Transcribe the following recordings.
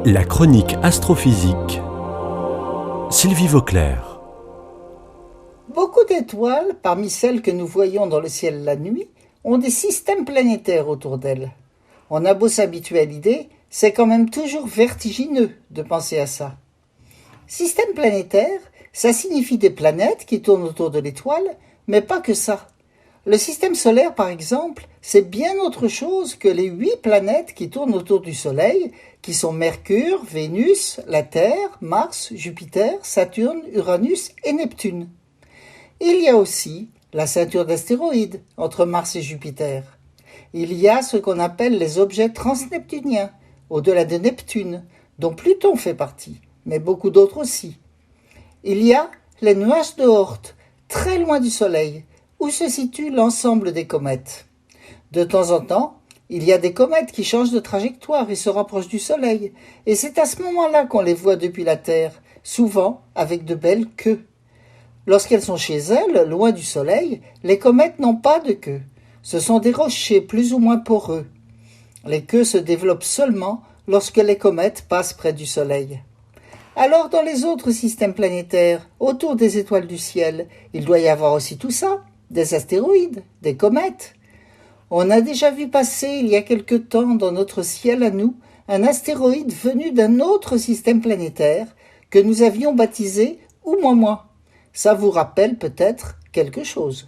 La chronique astrophysique. Sylvie Vauclair. Beaucoup d'étoiles, parmi celles que nous voyons dans le ciel la nuit, ont des systèmes planétaires autour d'elles. On a beau s'habituer à l'idée, c'est quand même toujours vertigineux de penser à ça. Système planétaire, ça signifie des planètes qui tournent autour de l'étoile, mais pas que ça. Le système solaire, par exemple, c'est bien autre chose que les 8 planètes qui tournent autour du Soleil, qui sont Mercure, Vénus, la Terre, Mars, Jupiter, Saturne, Uranus et Neptune. Il y a aussi la ceinture d'astéroïdes entre Mars et Jupiter. Il y a ce qu'on appelle les objets transneptuniens, au-delà de Neptune, dont Pluton fait partie, mais beaucoup d'autres aussi. Il y a les nuages de Oort, très loin du Soleil, où se situe l'ensemble des comètes. De temps en temps, il y a des comètes qui changent de trajectoire et se rapprochent du Soleil, et c'est à ce moment-là qu'on les voit depuis la Terre, souvent avec de belles queues. Lorsqu'elles sont chez elles, loin du Soleil, les comètes n'ont pas de queue. Ce sont des rochers plus ou moins poreux. Les queues se développent seulement lorsque les comètes passent près du Soleil. Alors dans les autres systèmes planétaires, autour des étoiles du ciel, il doit y avoir aussi tout ça, des astéroïdes, des comètes. On a déjà vu passer il y a quelque temps dans notre ciel à nous un astéroïde venu d'un autre système planétaire que nous avions baptisé Oumuamua. Ça vous rappelle peut-être quelque chose.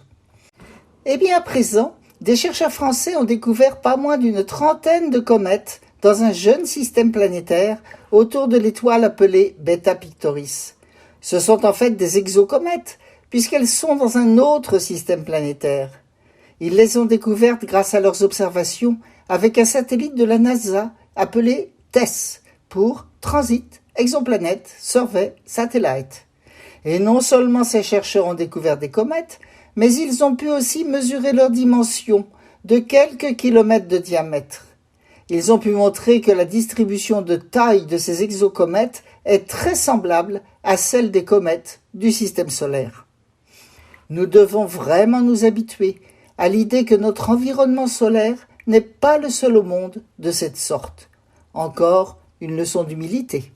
Eh bien à présent, des chercheurs français ont découvert pas moins d'une trentaine de comètes dans un jeune système planétaire autour de l'étoile appelée Beta Pictoris. Ce sont en fait des exocomètes, puisqu'elles sont dans un autre système planétaire. Ils les ont découvertes grâce à leurs observations avec un satellite de la NASA appelé TESS pour Transit Exoplanet Survey Satellite. Et non seulement ces chercheurs ont découvert des comètes, mais ils ont pu aussi mesurer leur dimension de quelques kilomètres de diamètre. Ils ont pu montrer que la distribution de taille de ces exocomètes est très semblable à celle des comètes du système solaire. Nous devons vraiment nous habituer à l'idée que notre environnement solaire n'est pas le seul au monde de cette sorte. Encore une leçon d'humilité.